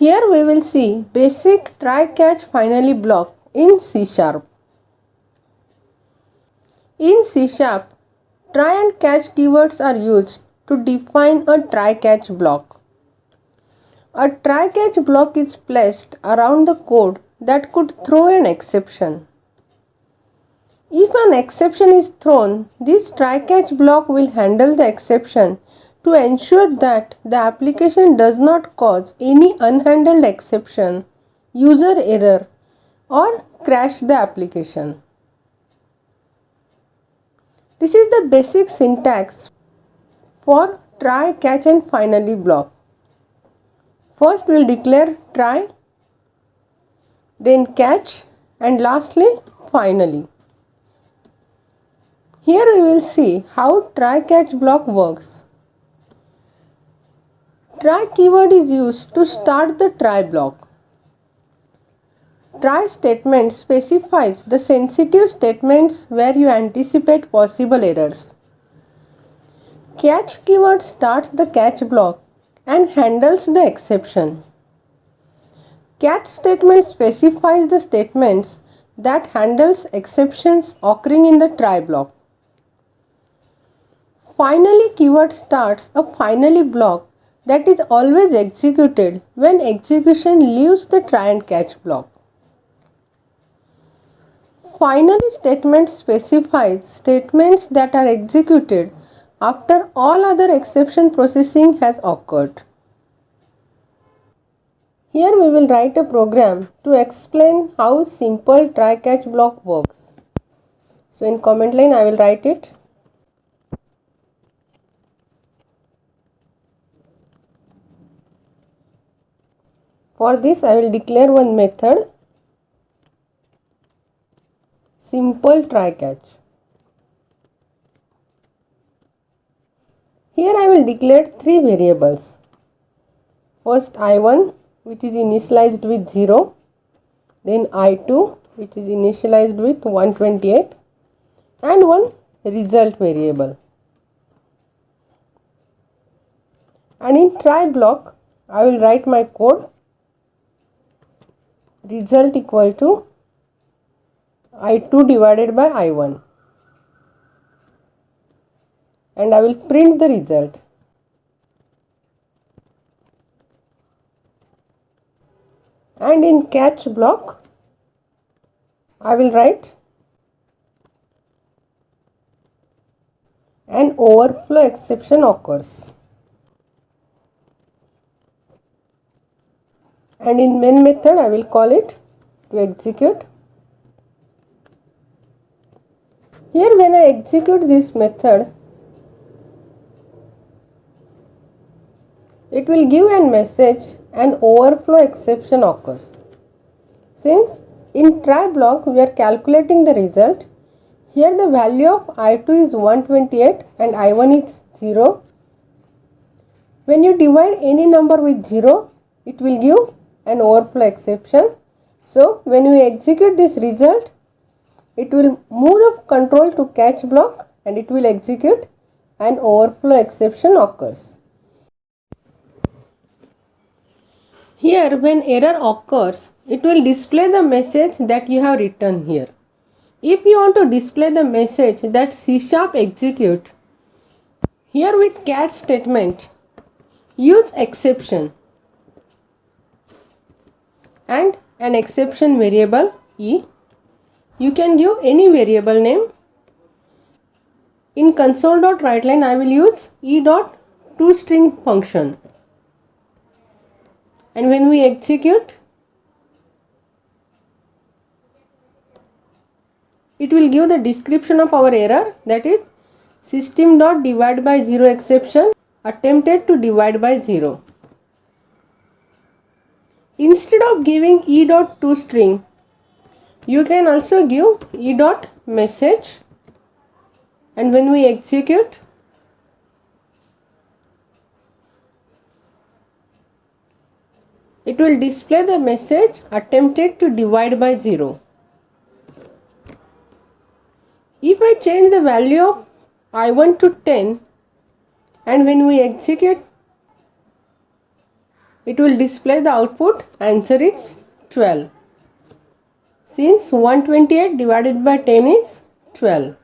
Here we will see basic try catch finally block in C#. In C#, try and catch keywords are used to define a try catch block. A try catch block is placed around the code that could throw an exception. If an exception is thrown, this try catch block will handle the exception to ensure that the application does not cause any unhandled exception, user error, or crash the application. This is the basic syntax for try, catch and finally block. First we will declare try, then catch, and lastly finally. Here we will see how try catch block works. Try keyword is used to start the try block. Try statement specifies the sensitive statements where you anticipate possible errors. Catch keyword starts the catch block and handles the exception. Catch statement specifies the statements that handles exceptions occurring in the try block. Finally keyword starts a finally block that is always executed when execution leaves the try and catch block. Finally statement specifies statements that are executed after all other exception processing has occurred. Here we will write a program to explain how simple try catch block works. So in comment line I will write it. For this I will declare one method, simple try catch. Here I will declare three variables. First I1 which is initialized with 0, then I2 which is initialized with 128 and one result variable. And in try block I will write my code result equal to I2 divided by I1 and I will print the result. And in catch block I will write an overflow exception occurs. And in main method I will call it to execute. Here when I execute this method, it will give a message an overflow exception occurs. Since in try block we are calculating the result, here the value of I2 is 128 and I1 is 0. When you divide any number with 0, it will give an overflow exception. So when we execute this result, it will move the control to catch block and it will execute an overflow exception occurs. Here when error occurs, it will display the message that you have written here. If you want to display the message that C# execute, here with catch statement, use exception and an exception variable E. You can give any variable name. In console.writeline I will use e.toString function. And when we execute, it will give the description of our error, that is system.divide by 0 exception attempted to divide by 0. Instead of giving e.toString, you can also give e.message, and when we execute, it will display the message attempted to divide by 0. If I change the value of I1 to 10 and when we execute, it will display the output answer is 12. Since 128 divided by 10 is 12.